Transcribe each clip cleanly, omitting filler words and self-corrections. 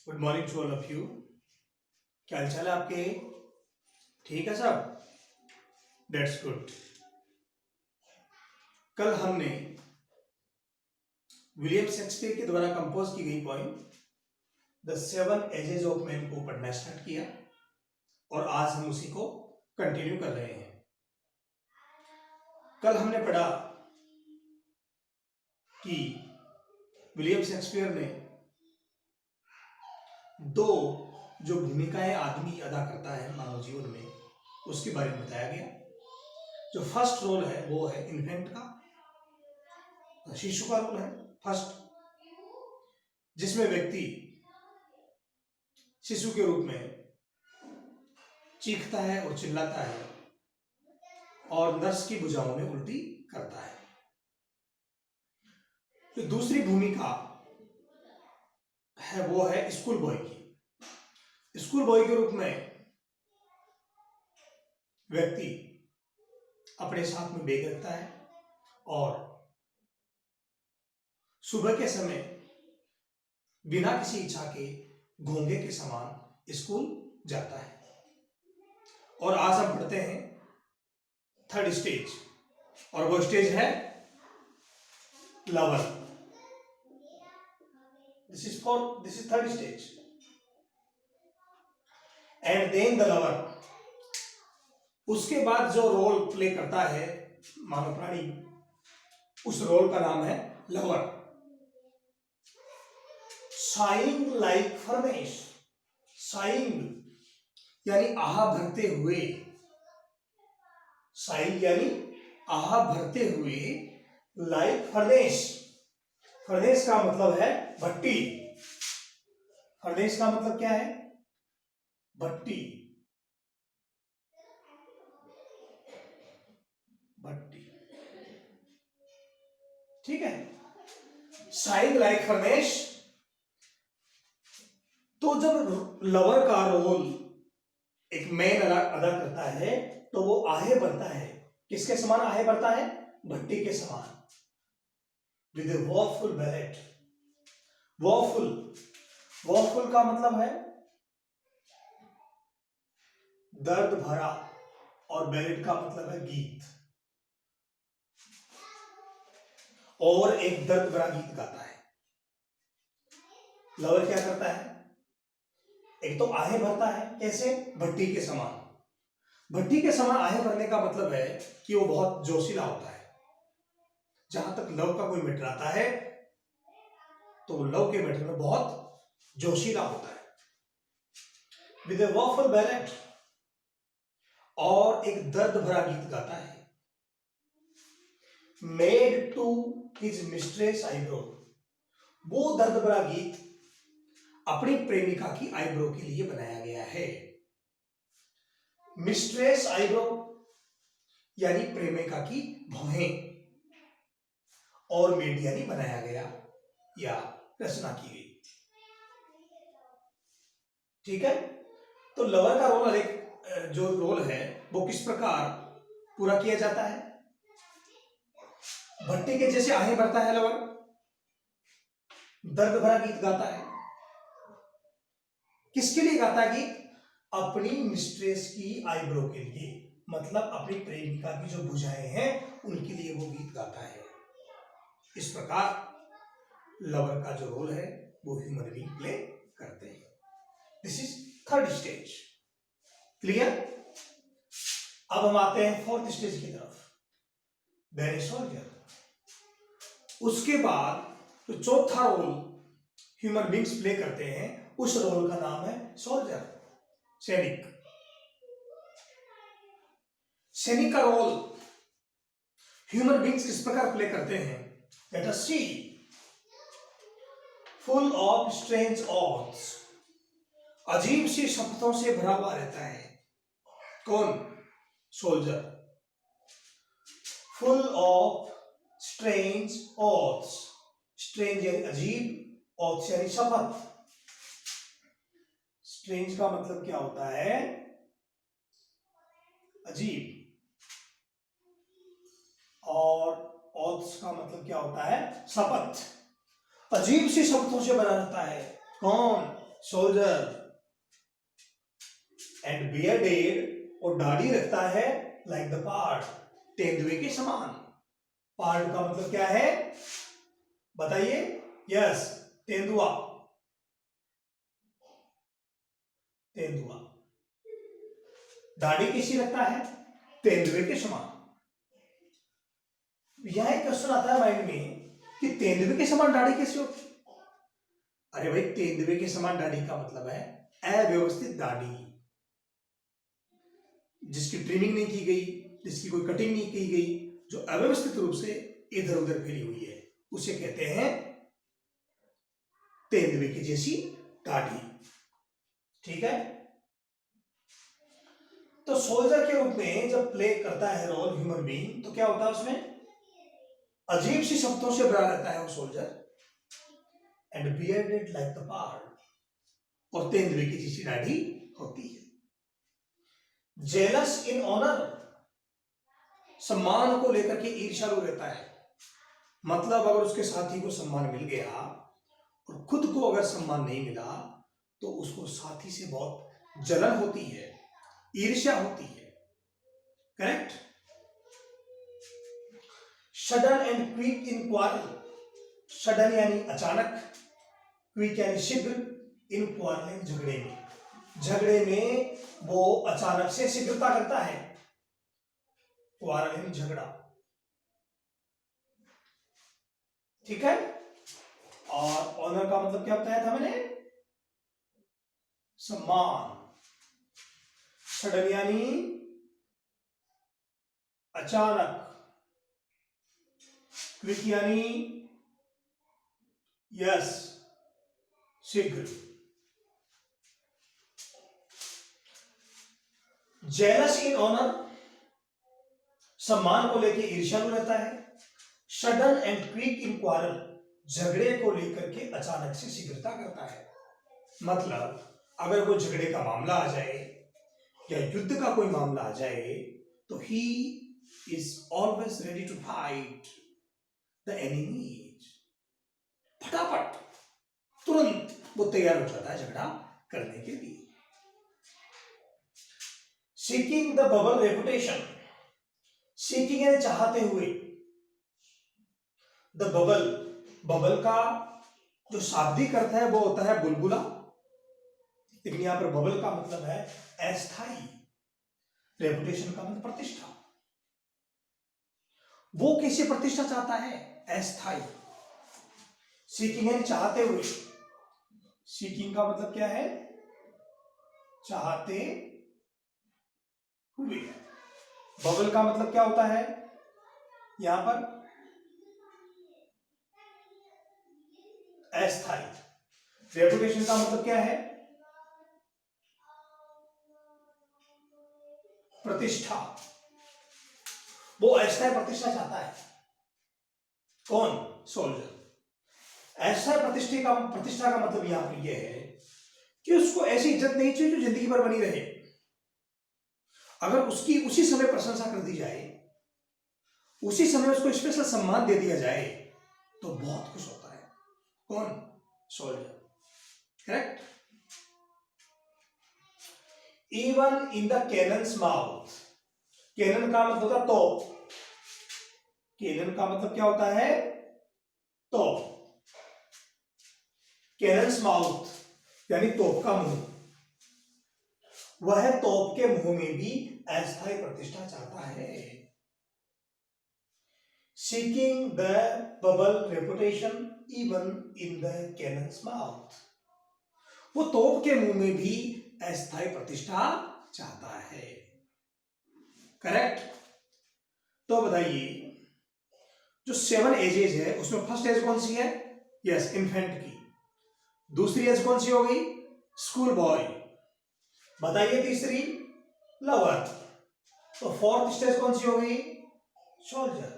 Good morning to all of you. क्या हाल चाल है आपके? ठीक है सब? That's good. कल हमने विलियम शेक्सपियर के द्वारा कंपोज की गई poem the seven ages of man को पढ़ना स्टार्ट किया और आज हम उसी को कंटिन्यू कर रहे हैं। कल हमने पढ़ा कि विलियम शेक्सपियर ने दो जो भूमिकाएं आदमी अदा करता है मानव जीवन में उसके बारे में बताया गया। जो फर्स्ट रोल है वो है इन्फेंट का, शिशु का रोल है फर्स्ट, जिसमें व्यक्ति शिशु के रूप में चीखता है और चिल्लाता है और नर्स की भुजाओं में उल्टी करता है। तो दूसरी भूमिका है वो है स्कूल बॉय की। स्कूल बॉय के रूप में व्यक्ति अपने साथ में बैग रखता है और सुबह के समय बिना किसी इच्छा के घोंगे के समान स्कूल जाता है। और आज हम पढ़ते हैं थर्ड स्टेज, और वो स्टेज है lover. This is third stage. And then the lover, उसके बाद जो रोल प्ले करता है मानव प्राणी, उस रोल का नाम है lover. Saying like furnace, saying यानी आहा भरते हुए, साइंग यानी आहा भरते हुए, लाइक फर्नेस, फर्नेस का मतलब है भट्टी। फर्नेस का मतलब क्या है? भट्टी, भट्टी, ठीक है। Saying like furnace. तो जब लवर का रोल एक मैन अदा करता है तो वो आहे भरता है। किसके समान आहे भरता है? भट्टी के समान। With A वॉफुल ballot. वॉफुल, वॉफुल का मतलब है दर्द भरा, और बैलेट का मतलब है गीत। और एक दर्द भरा गीत गाता है। लवर क्या करता है? एक तो आहे भरता है, कैसे? भट्टी के समान। भट्टी के समान आहे भरने का मतलब है कि वो बहुत जोशीला होता है। जहां तक लव का कोई मैटर आता है तो लव के मैटर में बहुत जोशीला होता है। विद ए वॉफुल बैलेट, और एक दर्द भरा गीत गाता है। Made to his mistress eyebrow, वो दर्द भरा गीत अपनी प्रेमिका की आईब्रो के लिए बनाया गया है। मिस्ट्रेस आईब्रो यानी प्रेमिका की भौहें, और मेड यानी बनाया गया या रचना की गई, ठीक है। तो लवर का रोल, एक जो रोल है वो किस प्रकार पूरा किया जाता है? भट्टी के जैसे आहे भरता है लवर, दर्द भरा गीत गाता है। किसके लिए गाता है गीत? अपनी मिस्ट्रेस की आईब्रो के लिए, मतलब अपनी प्रेमिका की जो भुजाएं हैं उनके लिए वो गीत गाता है। इस प्रकार लवर का जो रोल है वो ह्यूमन बीइंग प्ले करते हैं। This is third stage. Clear? अब हम आते हैं फोर्थ स्टेज की तरफ, देन सोल्जर। उसके बाद जो चौथा रोल ह्यूमन बीइंग्स प्ले करते हैं उस रोल का नाम है सोल्जर, सैनिक। सैनिक का रोल ह्यूमन बीइंग्स किस प्रकार प्ले करते हैं? Let us see. Full of strange oaths, अजीब सी शब्दों से भरा हुआ रहता है। कौन? Soldier. Full of strange oaths, strange यानी अजीब, ऑथ्स यानी शपथ। स्ट्रेंज का मतलब क्या होता है? अजीब, और ऑथ्स का मतलब क्या होता है? शपथ। अजीब सी शब्दों से बना रहता है। कौन? सोल्जर। एंड बियर्डेड, और दाढ़ी रखता है लाइक द पार्ट, तेंदुए के समान। पार्ट का मतलब क्या है बताइए? यस, तेंदुआ। तेंदुआ दाढ़ी कैसी रखता है? तेंदुए के समान। यह एक क्वेश्चन आता है माइंड में कि तेंदुए के समान दाढ़ी कैसी होती? अरे भाई, तेंदुए के समान दाढ़ी का मतलब है अव्यवस्थित दाढ़ी, जिसकी ट्रिमिंग नहीं की गई, जिसकी कोई कटिंग नहीं की गई, जो अव्यवस्थित रूप से इधर उधर फैली हुई है, उसे कहते हैं तेंदुए की जैसी दाढ़ी। ठीक है। तो सोल्जर के रूप में जब प्ले करता है रोल ह्यूमन बीइंग, तो क्या होता है उसमें? अजीब सी शब्दों से भरा रहता है वो soldier. And bearded like the part, और तेंदुए की जैसी दाढ़ी होती है। जेलस इन ऑनर, सम्मान को लेकर के ईर्ष्यालु रहता है। मतलब अगर उसके साथी को सम्मान मिल गया और खुद को अगर सम्मान नहीं मिला, तो उसको साथी से बहुत जलन होती है, ईर्ष्या होती है। Correct. Sudden and quick in quarrel, sudden यानी अचानक, क्विक यानी शीघ्र, इन क्वारल झगड़े में, झगड़े में वो अचानक से शीघ्रता करता है। क्वारल यानी झगड़ा। ठीक है। और ऑनर का मतलब क्या बताया था मैंने? सम्मान। सडन यानी अचानक, क्विक यानी यस शीघ्र। जेलस इन ऑनर, सम्मान को लेकर ईर्ष्यालु रहता है। Sudden and quick in quarrel, झगड़े को लेकर के अचानक से शीघ्रता करता है। मतलब अगर कोई झगड़े का मामला आ जाए या युद्ध का कोई मामला आ जाए, तो he is always ready to fight the enemies. फटाफट, तुरंत वो तैयार हो जाता है झगड़ा करने के लिए। Seeking the bubble reputation, seeking यानी चाहते हुए। द बबल, बबल का जो शाब्दिक अर्थ है वो होता है बुलबुला, लेकिन यहां पर बबल का मतलब है अस्थाई, रेपुटेशन का मतलब प्रतिष्ठा। वो कैसी प्रतिष्ठा चाहता है? अस्थाई। सीकिंग यानी चाहते हुए, सीकिंग का मतलब क्या है? चाहते हुए। बबल का मतलब क्या होता है यहां पर? अस्थाई। रेपुटेशन का मतलब क्या है? प्रतिष्ठा। वो अस्थाई प्रतिष्ठा चाहता है। कौन? सोल्जर। अस्थाई प्रतिष्ठा का मतलब यहां पर यह है कि उसको ऐसी इज्जत नहीं चाहिए जो जिंदगी भर बनी रहे। अगर उसकी उसी समय प्रशंसा कर दी जाए, उसी समय उसको स्पेशल सम्मान दे दिया जाए, तो बहुत खुश होता है। कौन? Soldier. Correct. Even in the cannons mouth, cannon का मतलब होता है तोप। कैनन का मतलब क्या होता है? तोप। कैनन्स माउथ यानी तोप का मुंह। वह तोप के मुंह में भी अस्थायी प्रतिष्ठा चाहता है। Seeking the bubble reputation even in the cannons mouth, वो तोप के मुंह में भी अस्थायी प्रतिष्ठा चाहता है। करेक्ट। तो बताइए, जो 7 एजेज है उसमें फर्स्ट एज कौन सी है? यस, इन्फेंट की। दूसरी एज कौन सी हो गई? School boy. बताइए तीसरी? लवर। तो फोर्थ स्टेज कौन सी हो गई? सोल्जर।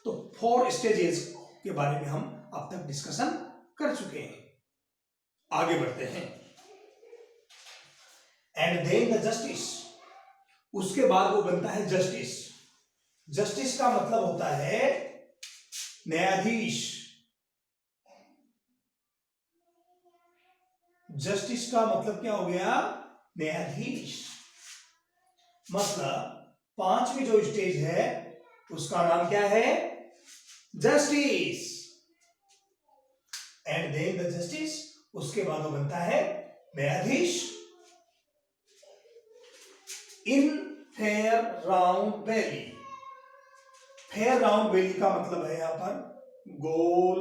तो 4 स्टेजेस के बारे में हम अब तक डिस्कशन कर चुके हैं। आगे बढ़ते हैं। एंड देन द जस्टिस, उसके बाद वो बनता है जस्टिस। जस्टिस का मतलब होता है न्यायाधीश। जस्टिस का मतलब क्या हो गया? न्यायाधीश। मतलब पांचवी जो स्टेज है उसका नाम क्या है? Justice. And then the justice, उसके बाद वो बनता है न्यायाधीश। In fair round valley, fair round valley का मतलब है यहां पर गोल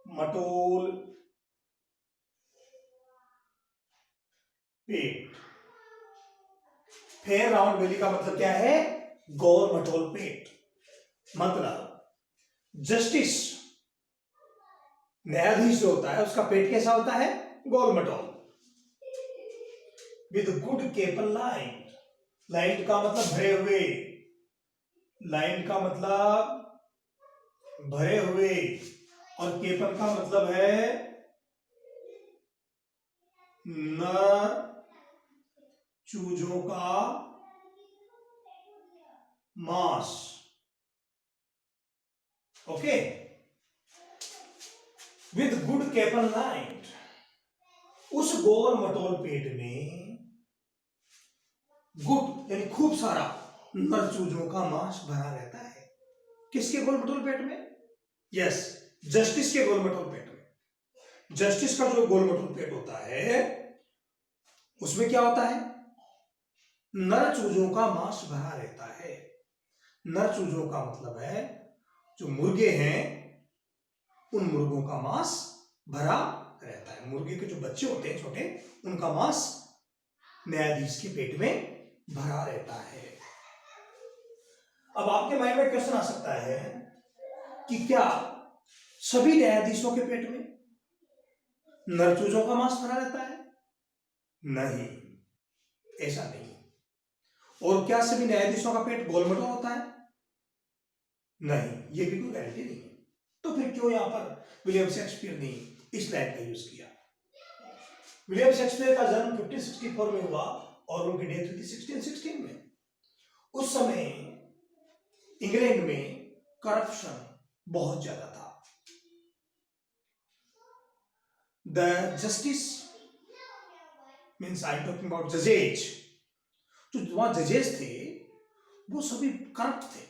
मटोल पेट। फेयर राउंड वैली का मतलब क्या है? गोल मटोल पेट। मतलब जस्टिस, न्यायाधीश जो होता है उसका पेट कैसा होता है? गोल मटोल। With good Caple line, line का मतलब भरे हुए, लाइन का मतलब भरे हुए, और केपल का मतलब है नर चूजों का मांस। Okay, with good Caple line, उस गोल मटोल पेट में गुड यानी खूब सारा नर चूजों का मांस भरा रहता है। किसके गोल मटोल पेट में? यस, जस्टिस के गोल मटोल पेट में। जस्टिस का जो गोल मटोल पेट होता है उसमें क्या होता है? नर चूजों का मांस भरा रहता है। नर चूजों का मतलब है जो मुर्गे हैं उन मुर्गों का मांस भरा रहता है। मुर्गे के जो बच्चे होते हैं छोटे, उनका मांस न्यायाधीश के पेट में भरा रहता है। अब आपके माइंड में क्वेश्चन आ सकता है कि क्या सभी न्यायाधीशों के पेट में नर चूजों का मांस भरा रहता है? नहीं, ऐसा नहीं। और क्या सभी न्यायाधीशों का पेट गोल मटोल होता है? नहीं, ये भी कोई गारंटी नहीं है। तो फिर क्यों यहां पर विलियम शेक्सपियर ने इस लाइन का यूज किया? विलियम शेक्सपियर का जन्म 1564 में हुआ और उनकी डेथ हुई थी 1616 में। उस समय इंग्लैंड में करप्शन बहुत ज्यादा था। The justice means I talking about जजेज, जो वहां जजेस थे वो सभी करप्ट थे,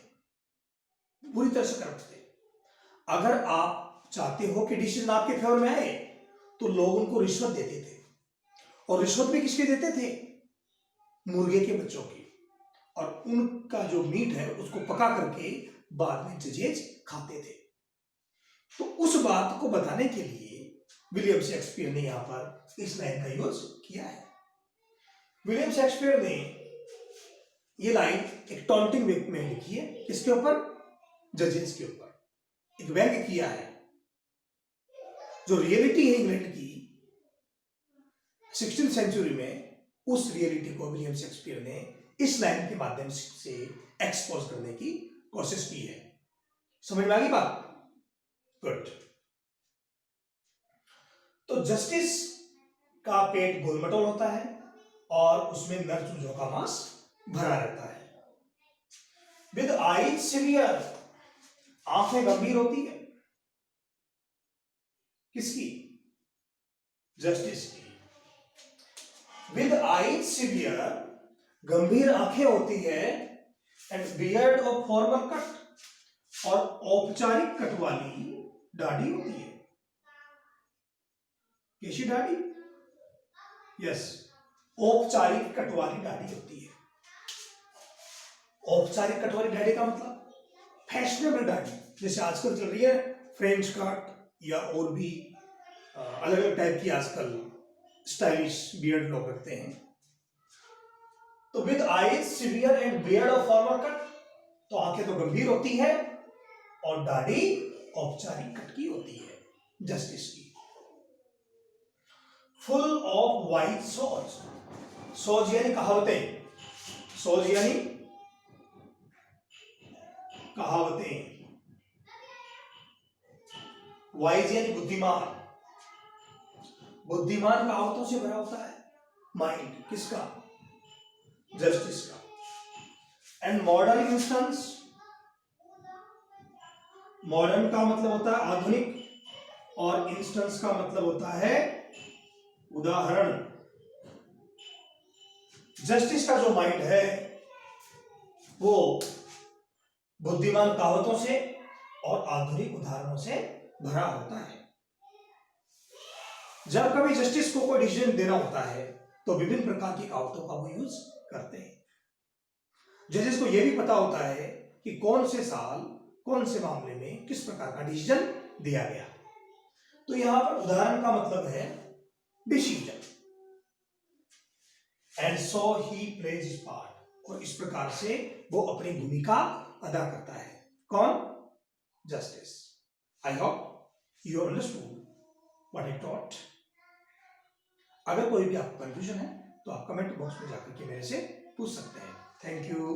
पूरी तरह से करप्ट थे। अगर आप चाहते हो कि डिसीजन आपके फेवर में आए तो लोग उनको रिश्वत देते थे, और रिश्वत भी किसके देते थे? मुर्गे के बच्चों की। और उनका जो मीट है उसको पका करके बाद में जजेज खाते थे। तो उस बात को बताने के लिए विलियम शेक्सपियर ने यहां पर इस लाइन का यूज किया है। विलियम शेक्सपियर ने ये लाइन एक टॉन्टिंग वे में लिखी है। किसके ऊपर? जजेस के ऊपर। एक व्यंग्य किया है। जो रियलिटी है इंग्लैंड की 16th सेंचुरी में, उस रियलिटी को विलियम शेक्सपियर ने इस लाइन के माध्यम से एक्सपोज करने की कोशिश की है। समझ में आ गई बात? गुड। तो जस्टिस का पेट गोल मटोल होता है और उसमें नर चूजों का मांस भरा रहता है। विद आईज सिवियर, आंखें गंभीर होती है। किसकी? जस्टिस की। विद आईज सिवियर, गंभीर आंखें होती है। And beard of formal cut, और औपचारिक कट वाली दाढ़ी होती है। कैसी दाढ़ी? यस, औपचारिक कट वाली दाढ़ी होती है। औपचारिक कट वाली दाढ़ी का मतलब फैशनेबल दाढ़ी, जैसे आजकल चल रही है फ्रेंच कट, या और भी अलग अलग टाइप की आजकल स्टाइलिश बियर्ड लोग रखते हैं। तो with eyes severe and beard of formal cut, तो आंखें तो गंभीर होती है और दाढ़ी औपचारिक कट की होती है जस्टिस की। फुल ऑफ वाइट सॉज, सॉज यानी कहावतें, सॉज यानी कहावतें, वाइज यानी बुद्धिमान, बुद्धिमान कहावतों से भरा होता है माइंड। किसका? जस्टिस का। एंड मॉडर्न इंस्टेंस, मॉडर्न का मतलब होता है आधुनिक, और इंस्टेंस का मतलब होता है उदाहरण, जस्टिस का जो माइंड है वो बुद्धिमान कहावतों से और आधुनिक उदाहरणों से भरा होता है। जब कभी जस्टिस को कोई डिसीजन देना होता है तो विभिन्न प्रकार की कहावतों का वो यूज करते हैं। जजेस को यह भी पता होता है कि कौन से साल कौन से मामले में किस प्रकार का डिसीजन दिया गया। तो यहां पर उदाहरण का मतलब है decision. And so he plays his part, और इस प्रकार से वो अपनी भूमिका अदा करता है। कौन? Justice. I hope you understood what I taught. अगर कोई भी आपको कंफ्यूजन है तो आप कमेंट बॉक्स में जाकर के मेरे से पूछ सकते हैं। Thank you.